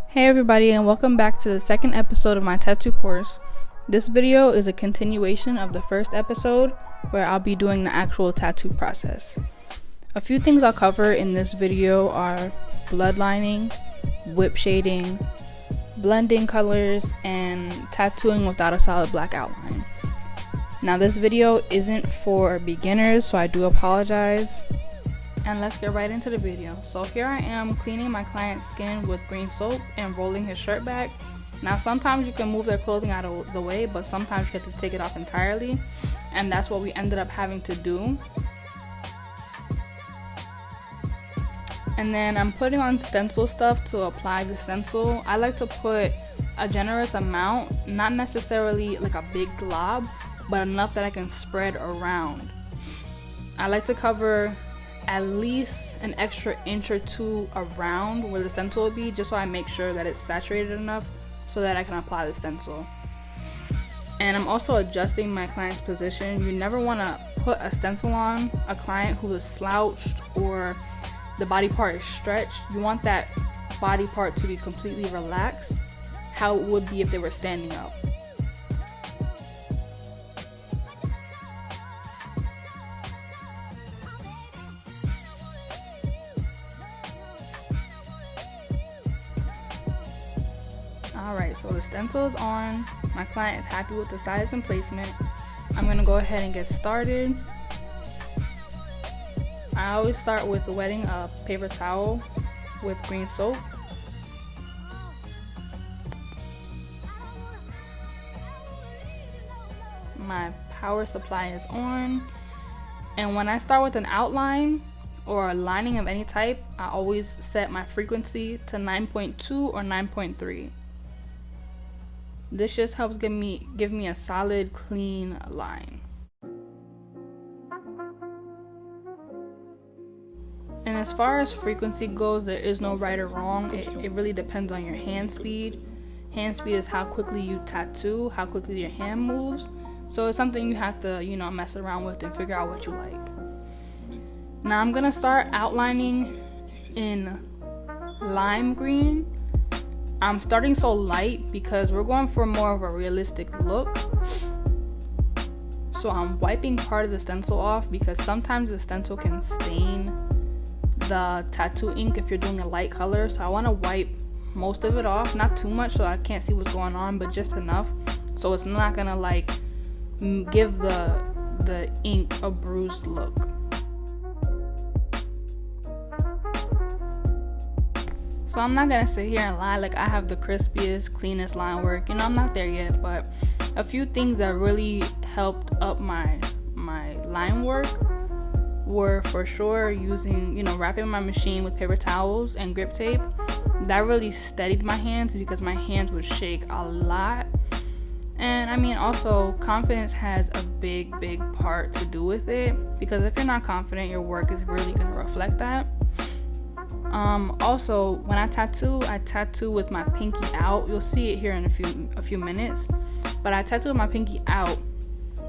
Hey everybody, and welcome back to the second episode of my tattoo course. This video is a continuation of the first episode where I'll be doing the actual tattoo process. A few things I'll cover in this video are bloodlining, whip shading, blending colors, and tattooing without a solid black outline. Now this video isn't for beginners, so I do apologize. And let's get right into the video. So here I am cleaning my client's skin with green soap and rolling his shirt back. Now sometimes you can move their clothing out of the way, but sometimes you have to take it off entirely, and that's what we ended up having to do. And then I'm putting on stencil stuff to apply the stencil. I like to put a generous amount, not necessarily like a big glob, but enough that I can spread around. I like to cover at least an extra inch or two around where the stencil will be, just so I make sure that it's saturated enough so that I can apply the stencil. And I'm also adjusting my client's position. You never want to put a stencil on a client who is slouched or the body part is stretched. You want that body part to be completely relaxed, how it would be if they were standing up. Alright, so the stencil is on. My client is happy with the size and placement. I'm going to go ahead and get started. I always start with wetting a paper towel with green soap. My power supply is on. And when I start with an outline or a lining of any type, I always set my frequency to 9.2 or 9.3. This just helps give me a solid, clean line. And as far as frequency goes, there is no right or wrong. It really depends on your hand speed. Hand speed is how quickly you tattoo, how quickly your hand moves. So it's something you have to, mess around with and figure out what you like. Now I'm gonna start outlining in lime green. I'm starting so light because we're going for more of a realistic look. So I'm wiping part of the stencil off because sometimes the stencil can stain the tattoo ink if you're doing a light color. So I want to wipe most of it off, not too much so I can't see what's going on, but just enough so it's not gonna like give the ink a bruised look. So I'm not gonna sit here and lie like I have the crispiest, cleanest line work. I'm not there yet, but a few things that really helped up my line work were for sure using, wrapping my machine with paper towels and grip tape. That really steadied my hands because my hands would shake a lot. And also confidence has a big part to do with it, because if you're not confident, your work is really gonna reflect that. Also, when I tattoo with my pinky out. You'll see it here in a few minutes, but I tattoo with my pinky out,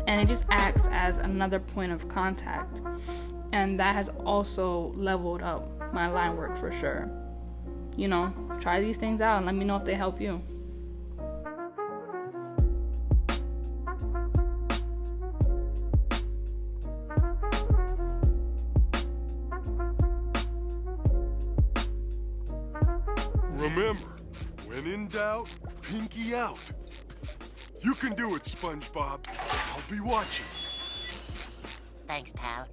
and it just acts as another point of contact, and that has also leveled up my line work for sure. Try these things out and let me know if they help you. Remember, when in doubt, pinky out. You can do it, SpongeBob. I'll be watching. Thanks, pal.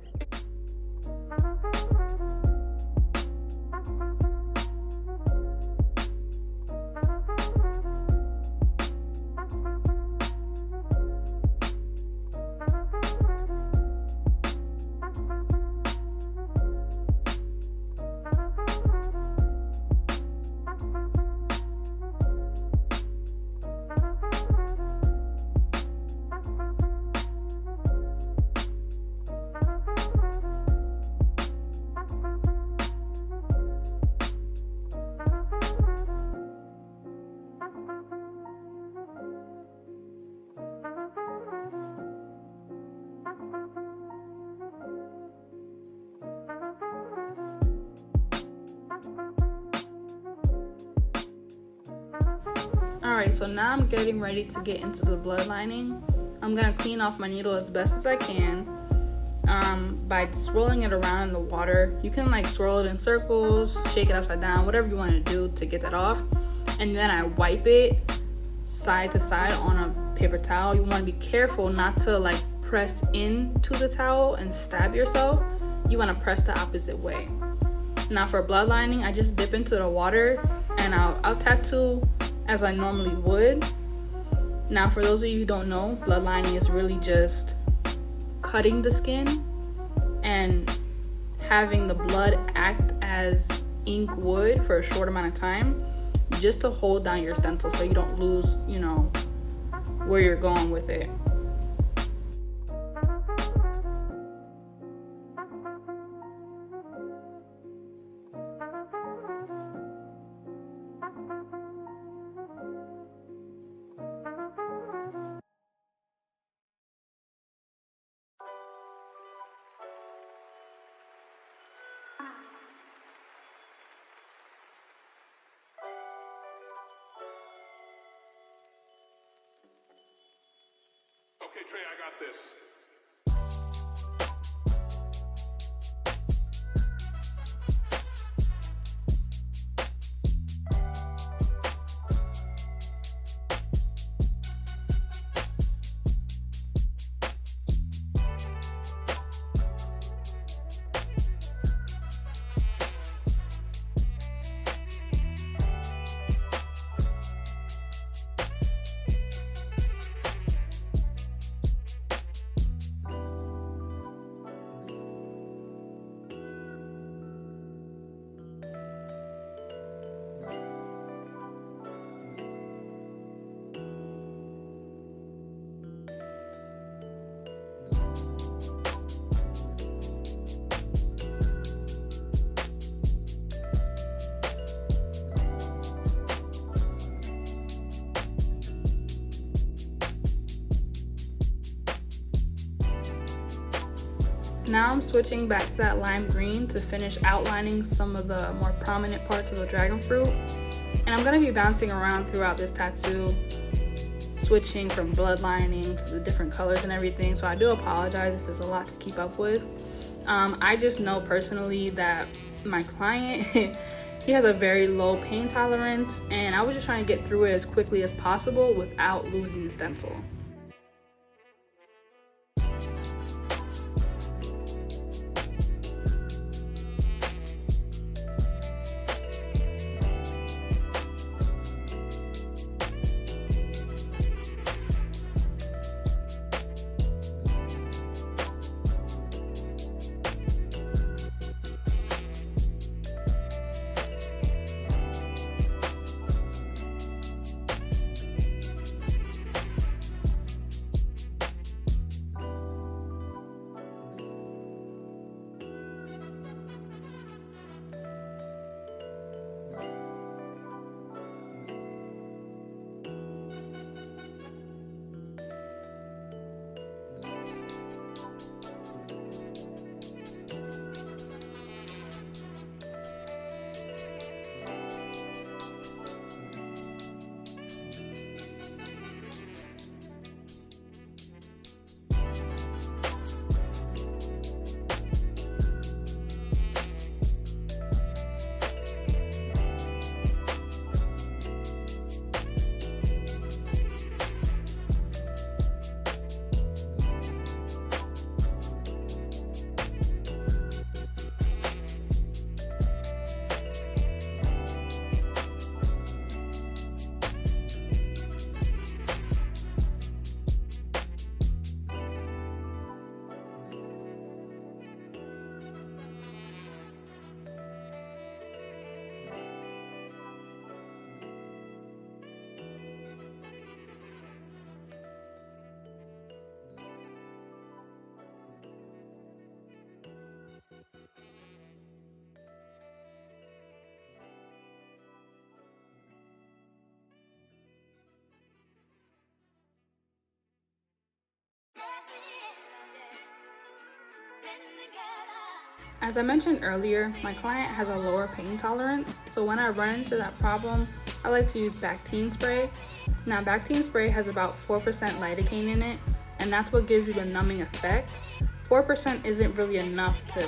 Alright, so now I'm getting ready to get into the blood lining. I'm going to clean off my needle as best as I can by swirling it around in the water. You can like swirl it in circles, shake it upside down, whatever you want to do to get that off. And then I wipe it side to side on a paper towel. You want to be careful not to like press into the towel and stab yourself. You want to press the opposite way. Now for blood lining, I just dip into the water and I'll tattoo as I normally would. Now for those of you who don't know, blood lining is really just cutting the skin and having the blood act as ink would for a short amount of time, just to hold down your stencil so you don't lose, where you're going with it. Okay, Trey, I got this. Now I'm switching back to that lime green to finish outlining some of the more prominent parts of the dragon fruit. And I'm going to be bouncing around throughout this tattoo, switching from blood lining to the different colors and everything. So I do apologize if it's a lot to keep up with. I just know personally that my client, he has a very low pain tolerance, and I was just trying to get through it as quickly as possible without losing the stencil. As I mentioned earlier, my client has a lower pain tolerance, so when I run into that problem, I like to use Bactine spray. Now, Bactine spray has about 4% lidocaine in it, and that's what gives you the numbing effect. 4% isn't really enough to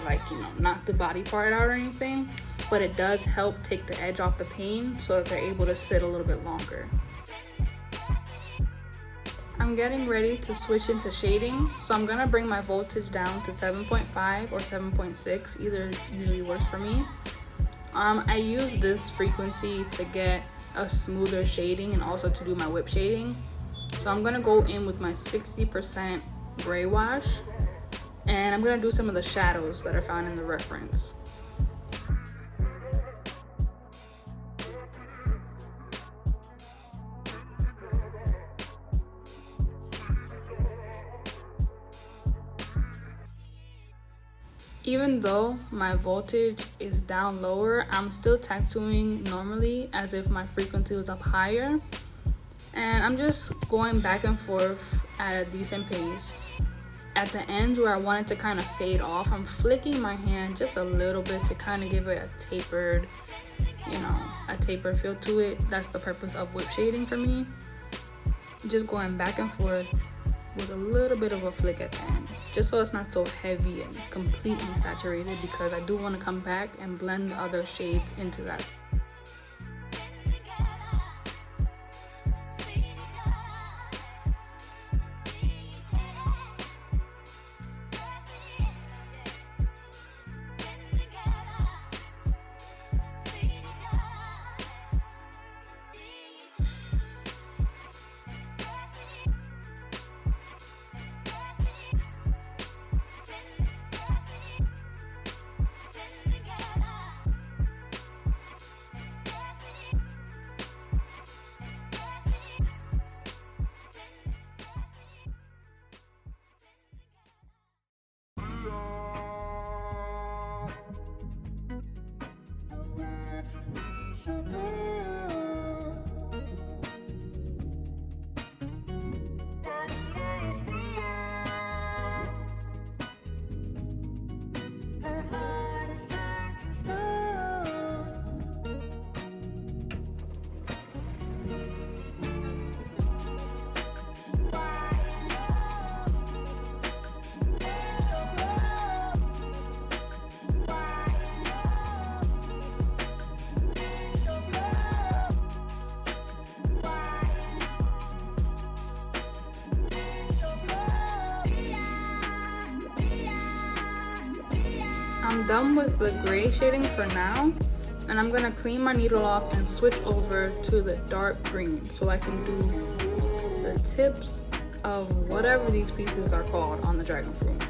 knock the body part out or anything, but it does help take the edge off the pain so that they're able to sit a little bit longer. I'm getting ready to switch into shading, so I'm gonna bring my voltage down to 7.5 or 7.6, either usually works for me. I use this frequency to get a smoother shading and also to do my whip shading. So I'm gonna go in with my 60% gray wash, and I'm gonna do some of the shadows that are found in the reference. Even though my voltage is down lower, I'm still tattooing normally as if my frequency was up higher. And I'm just going back and forth at a decent pace. At the ends where I want it to kind of fade off, I'm flicking my hand just a little bit to kind of give it a tapered feel to it. That's the purpose of whip shading for me. Just going back and forth with a little bit of a flick at the end, just so it's not so heavy and completely saturated, because I do want to come back and blend the other shades into that. I'm done with the gray shading for now, and I'm gonna clean my needle off and switch over to the dark green so I can do the tips of whatever these pieces are called on the dragon fruit.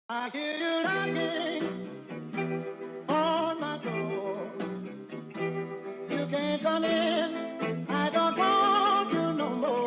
I hear you knocking on my door. come in. I don't want you no more.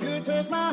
You took my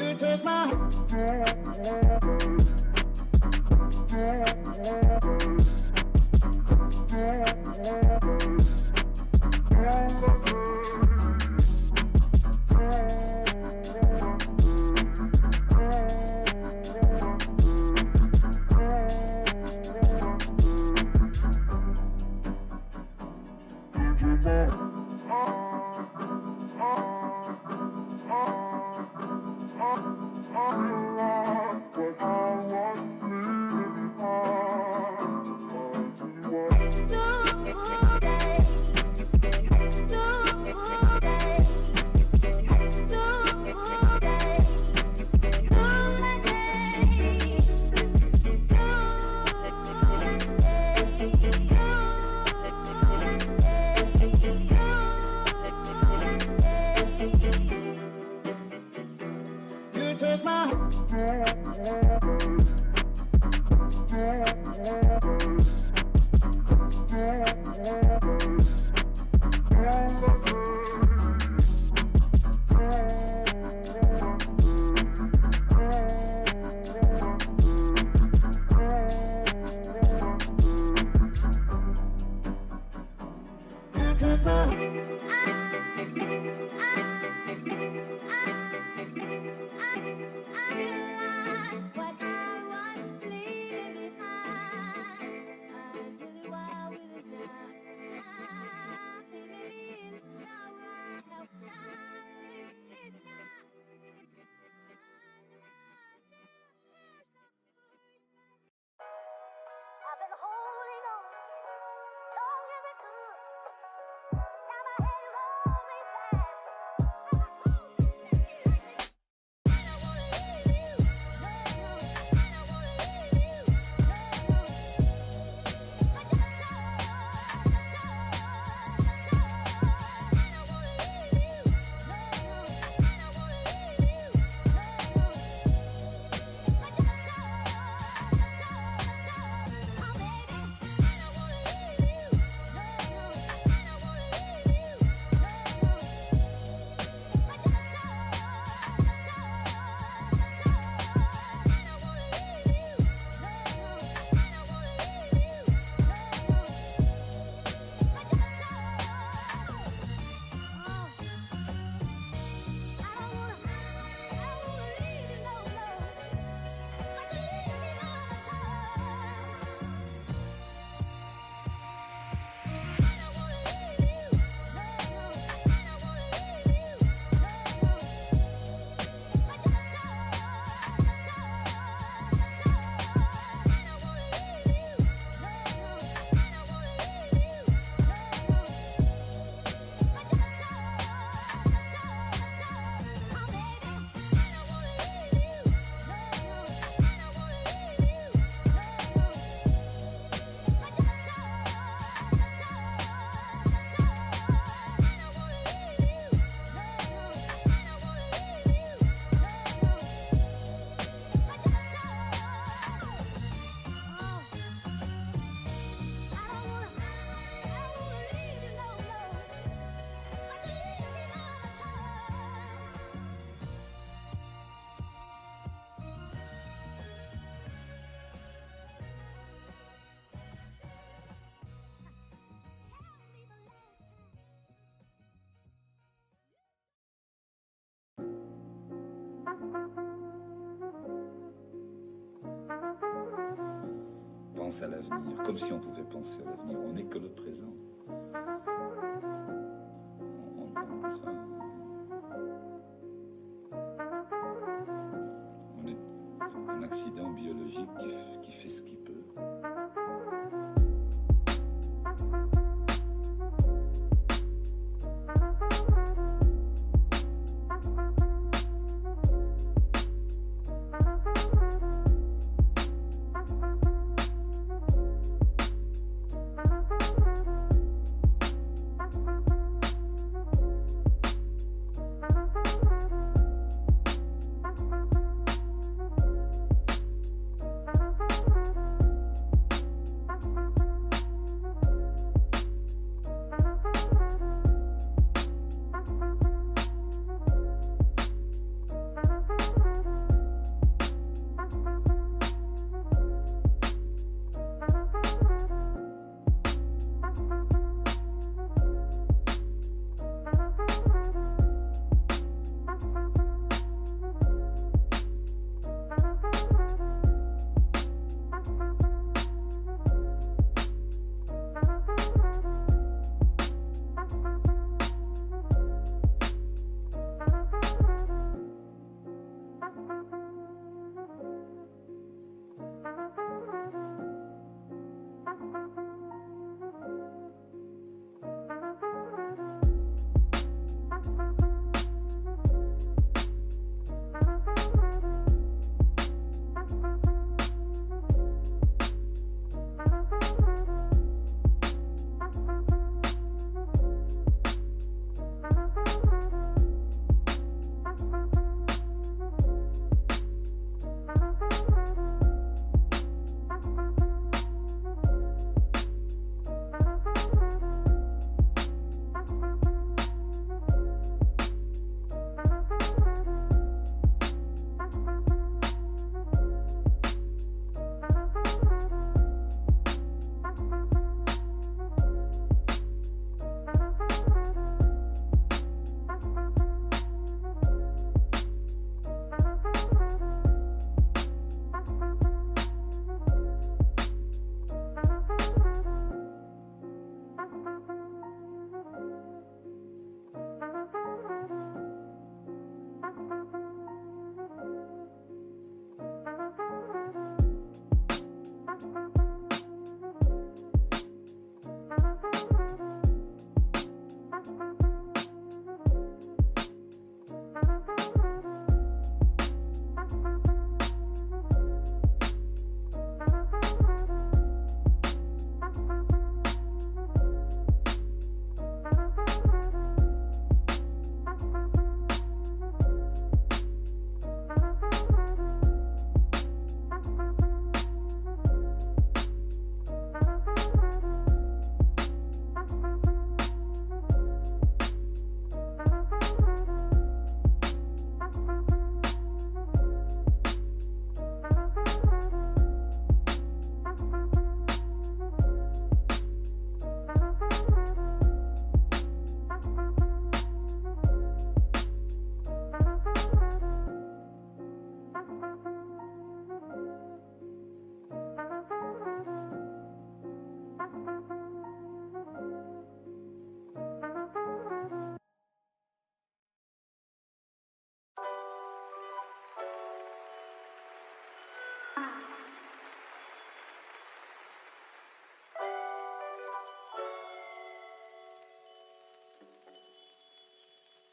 you took my you took my What I pense à l'avenir, comme si on pouvait penser à l'avenir. On n'est que le présent. On est un accident biologique qui fait ce qu'il peut.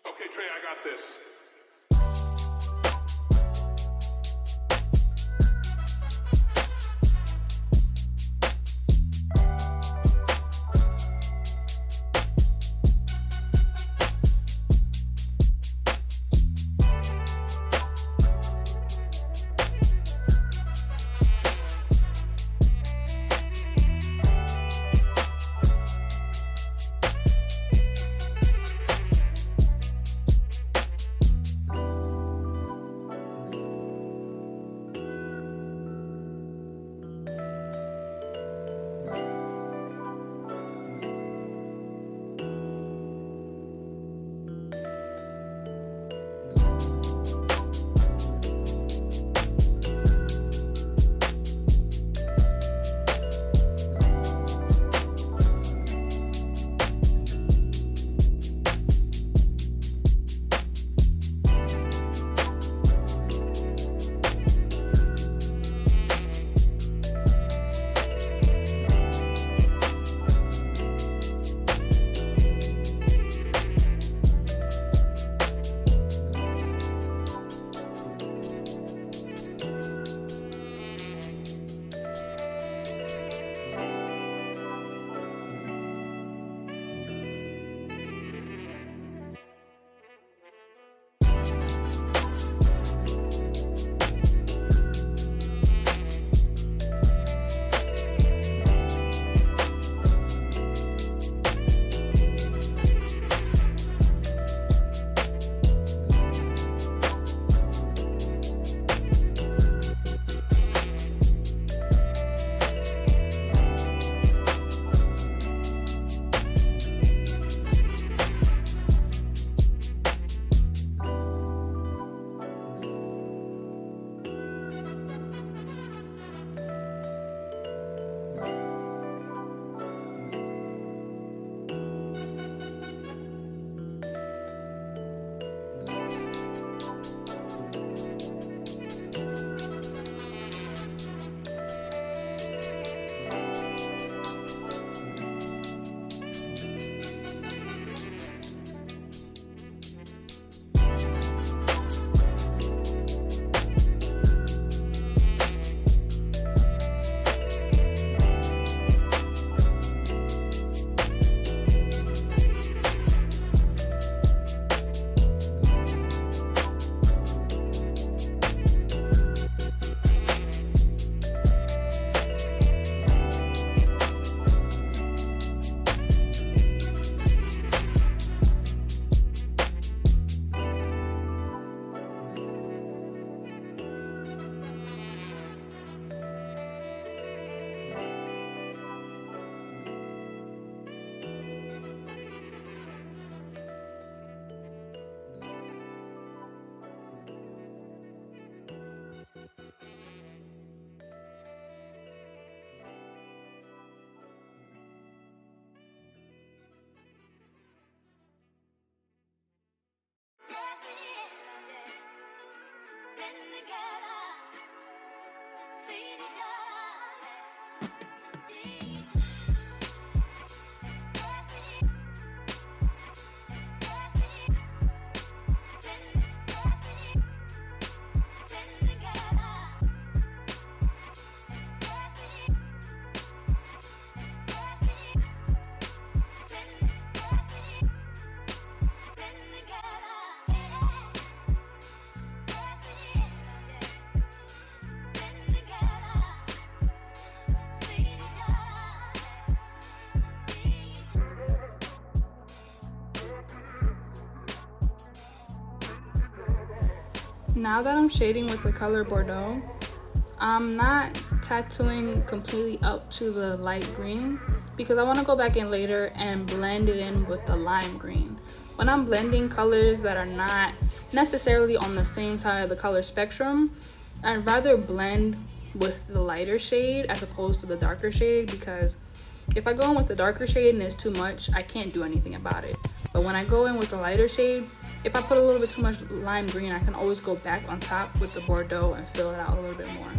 Okay, Trey, I got this. Now that I'm shading with the color Bordeaux, I'm not tattooing completely up to the light green because I want to go back in later and blend it in with the lime green. When I'm blending colors that are not necessarily on the same side of the color spectrum, I'd rather blend with the lighter shade as opposed to the darker shade, because if I go in with the darker shade and it's too much, I can't do anything about it. But when I go in with the lighter shade, if I put a little bit too much lime green, I can always go back on top with the Bordeaux and fill it out a little bit more.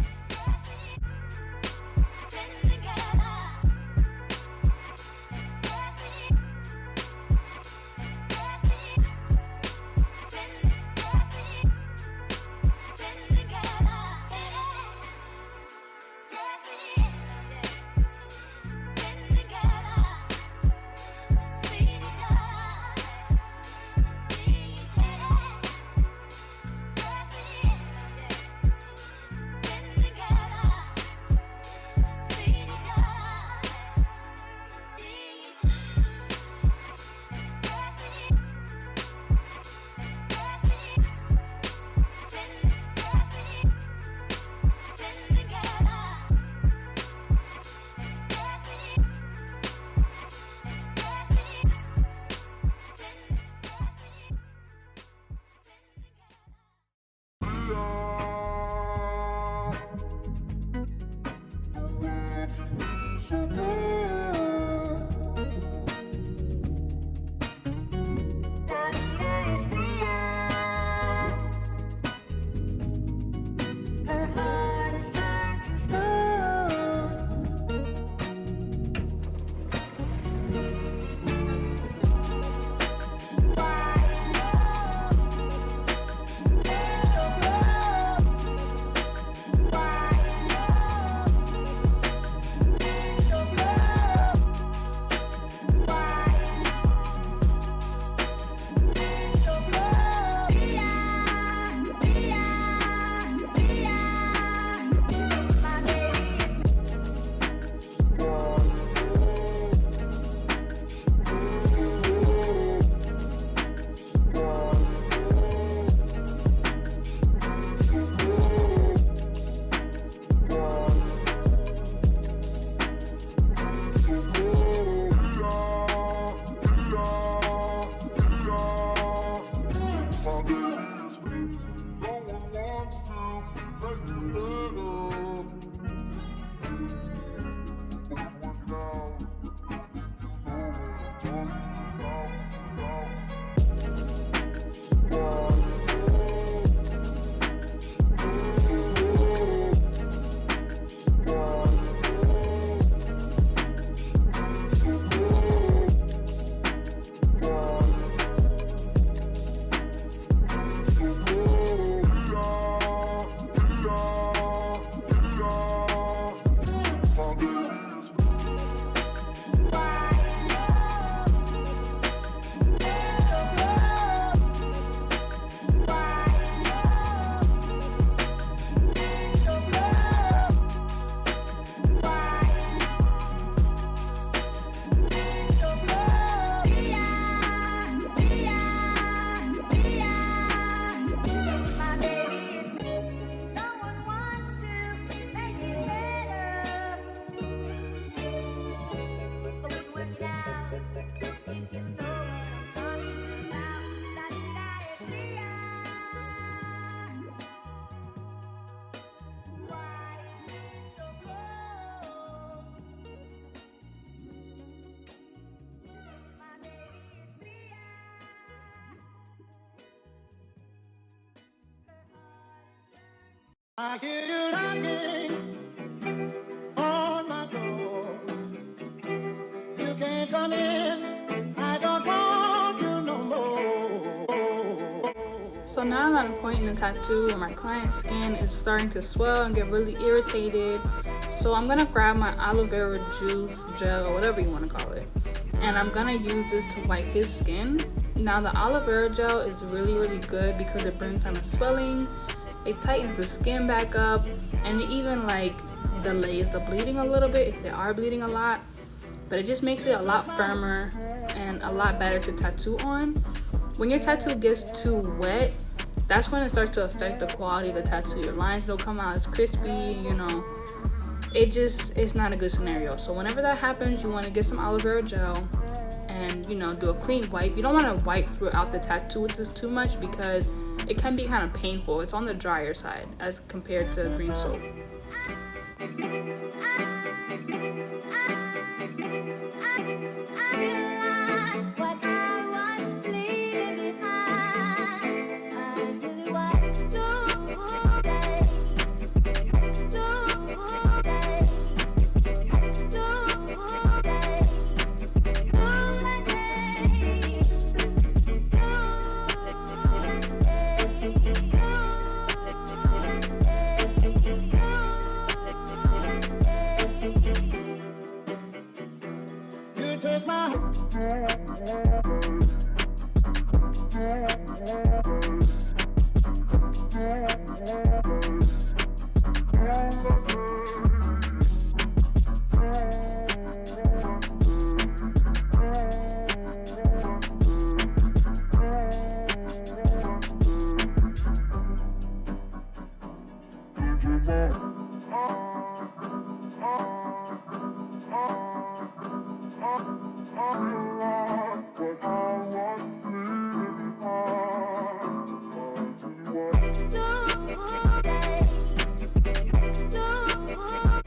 So I hear you knocking on my door. You can't come in. I don't want you no more. So now I'm at a point in the tattoo where my client's skin is starting to swell and get really irritated. So I'm gonna grab my aloe vera juice, gel, or whatever you want to call it, and I'm gonna use this to wipe his skin. Now the aloe vera gel is really good because it brings down the swelling, it tightens the skin back up, and it even like delays the bleeding a little bit if they are bleeding a lot. But it just makes it a lot firmer and a lot better to tattoo on. When your tattoo gets too wet, that's when it starts to affect the quality of the tattoo. Your lines don't come out as crispy, you know. It's not a good scenario. So whenever that happens, you want to get some aloe vera gel and, do a clean wipe. You don't want to wipe throughout the tattoo with this too much because it can be kind of painful. It's on the drier side as compared to green soap.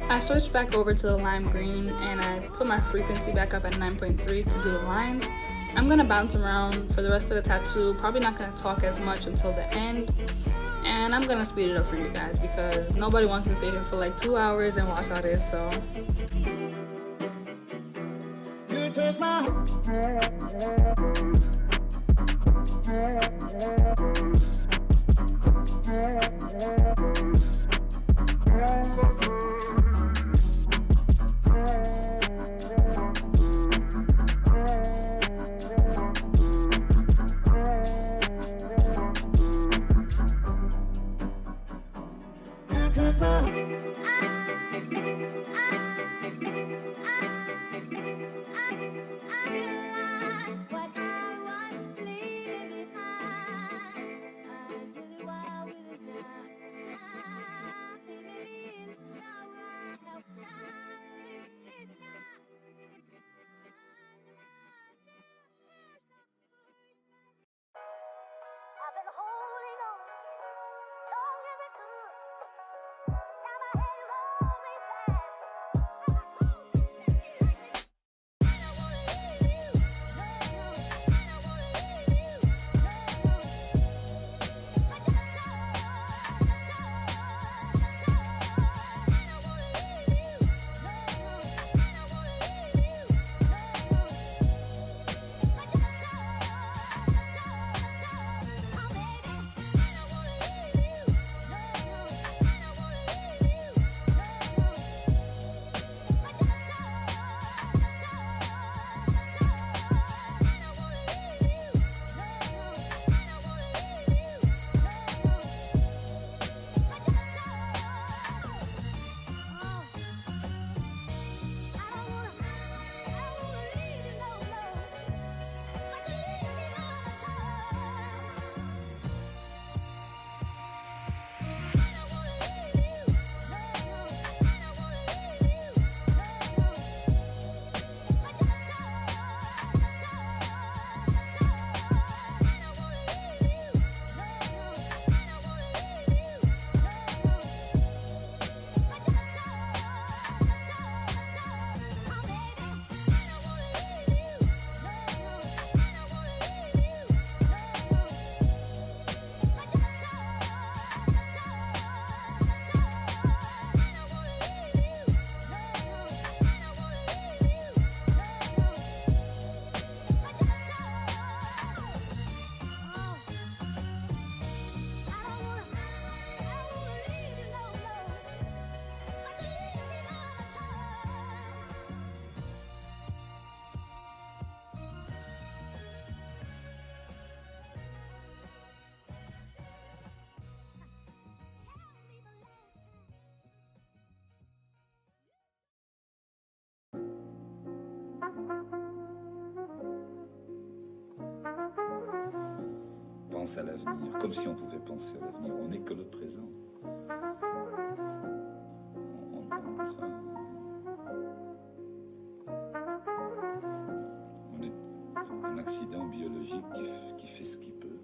I switched back over to the lime green and I put my frequency back up at 9.3 to do the lines. I'm gonna bounce around for the rest of the tattoo, probably not gonna talk as much until the end, and I'm gonna speed it up for you guys because nobody wants to sit here for like 2 hours and watch all this. So you took my pense à l'avenir, comme si on pouvait penser à l'avenir. On n'est que le présent. On pense on est un accident biologique qui fait ce qu'il peut.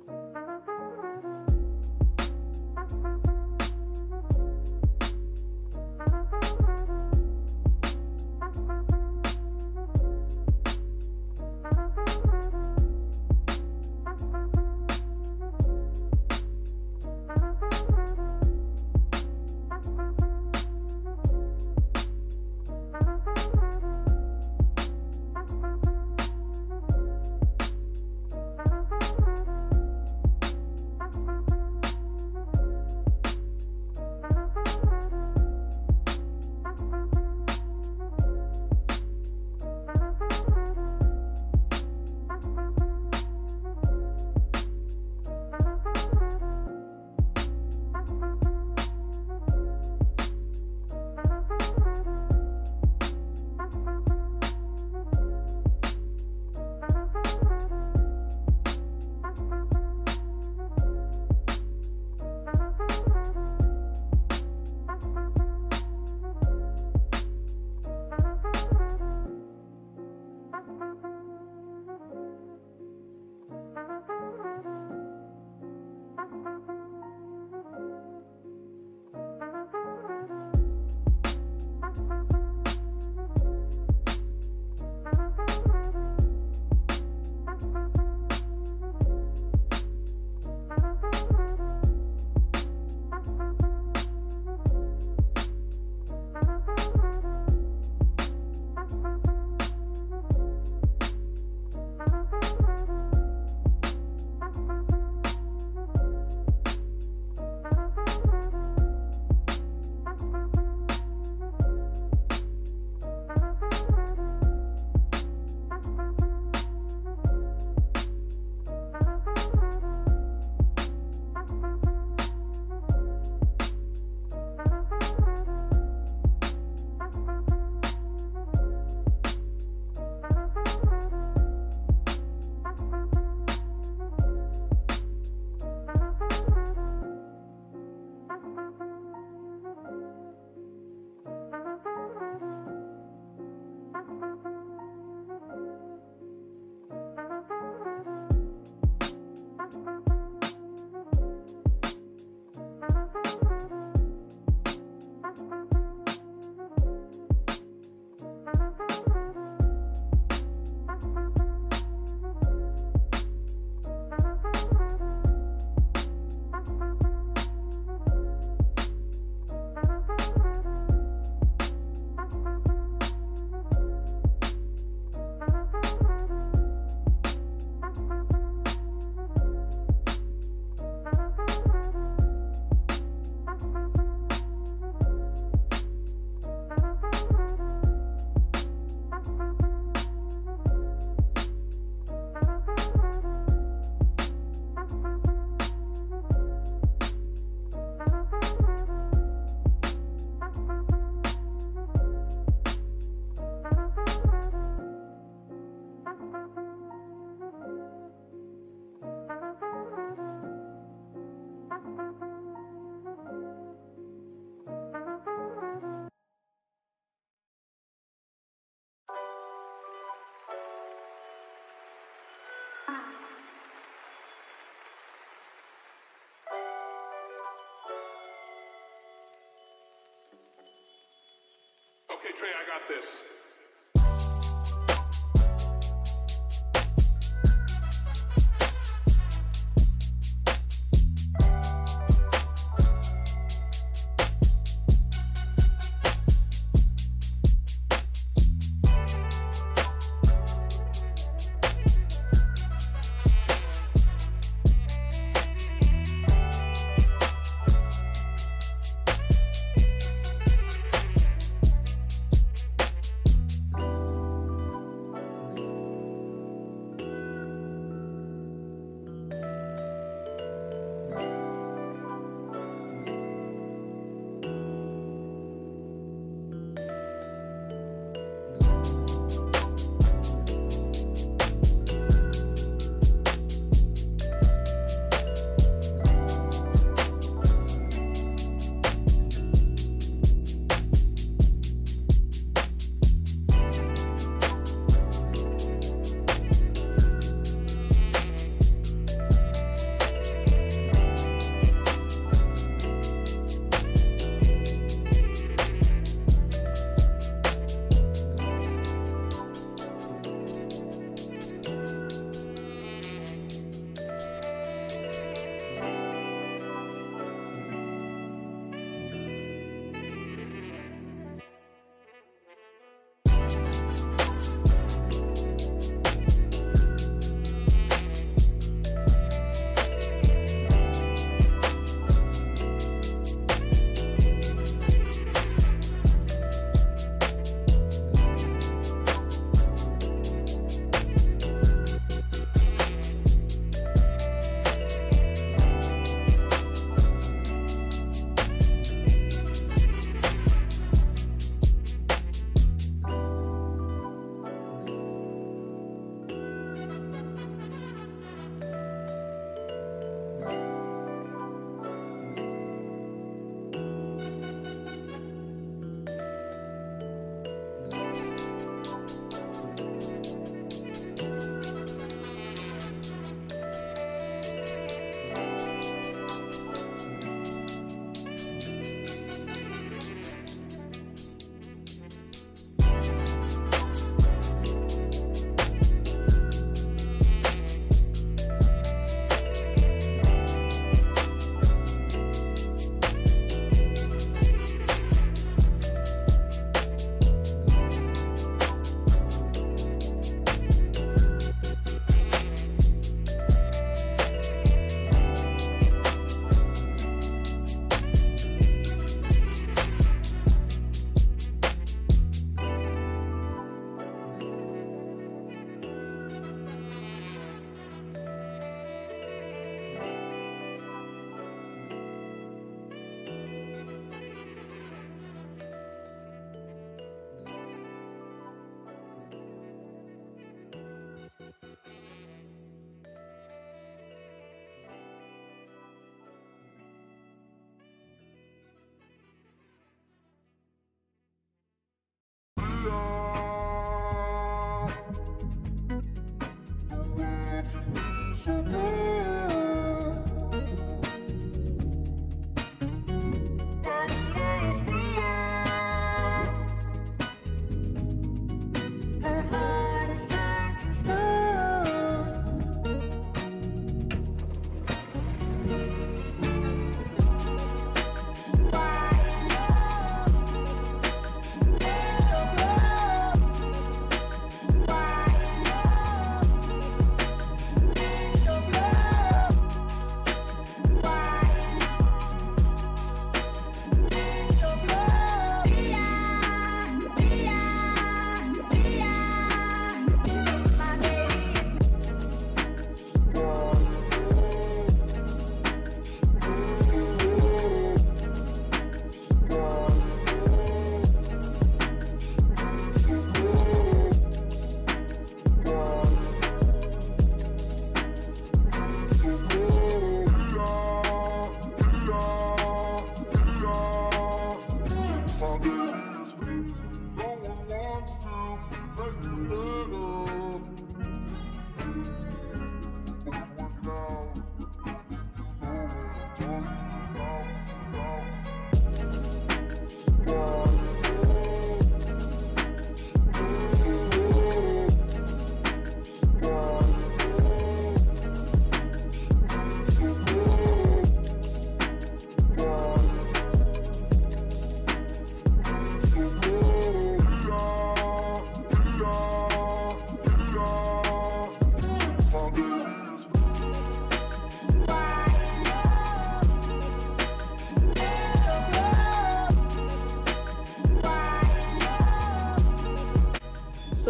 Okay, Trey, I got this.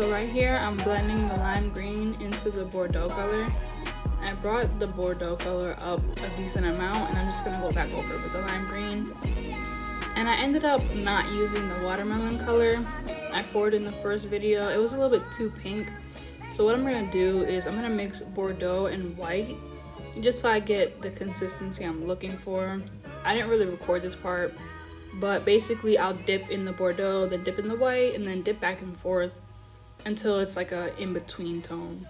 So right here, I'm blending the lime green into the Bordeaux color. I brought the Bordeaux color up a decent amount, and I'm just gonna go back over it with the lime green. And I ended up not using the watermelon color I poured in the first video. It was a little bit too pink. So what I'm gonna do is I'm gonna mix Bordeaux and white just so I get the consistency I'm looking for. I didn't really record this part, but basically I'll dip in the Bordeaux, then dip in the white, and then dip back and forth until it's like a in-between tone.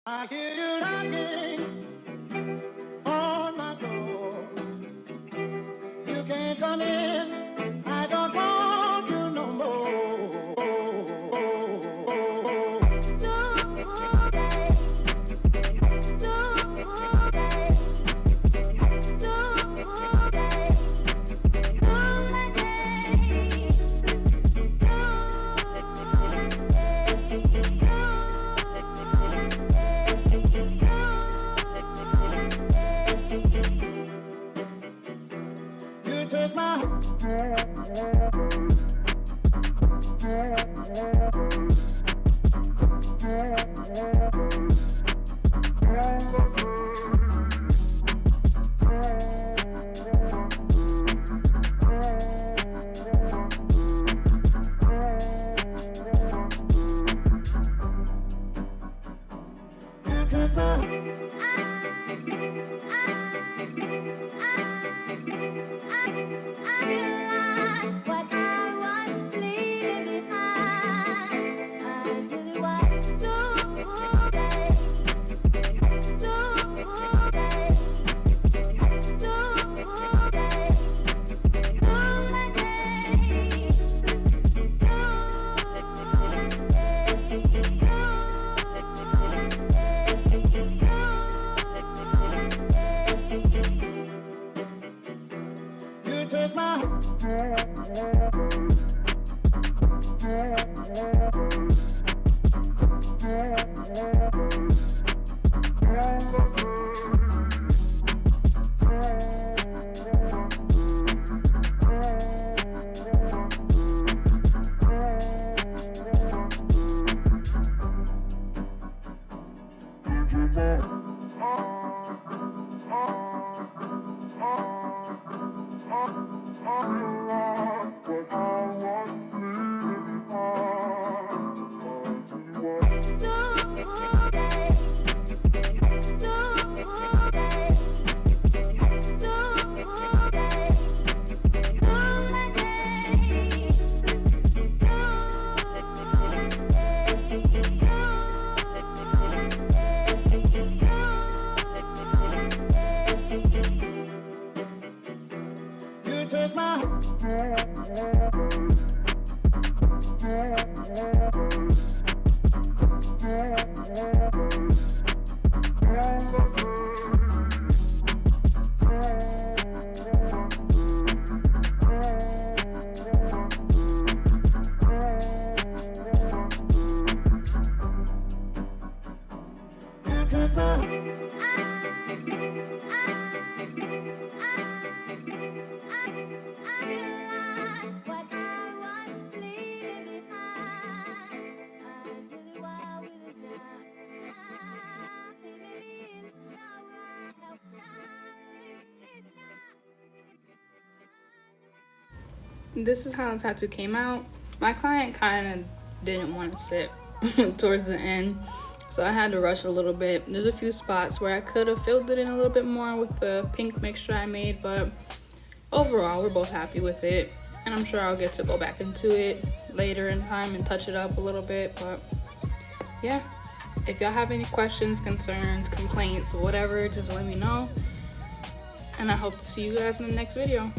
I hear you knocking on my door. You can't come in. I don't want you no more. You took my This is how the tattoo came out. My client kind of didn't want to sit towards the end, so I had to rush a little bit. There's a few spots where I could have filled it in a little bit more with the pink mixture I made, but overall we're both happy with it, and I'm sure I'll get to go back into it later in time and touch it up a little bit. But yeah, if y'all have any questions, concerns, complaints, whatever, just let me know, and I hope to see you guys in the next video.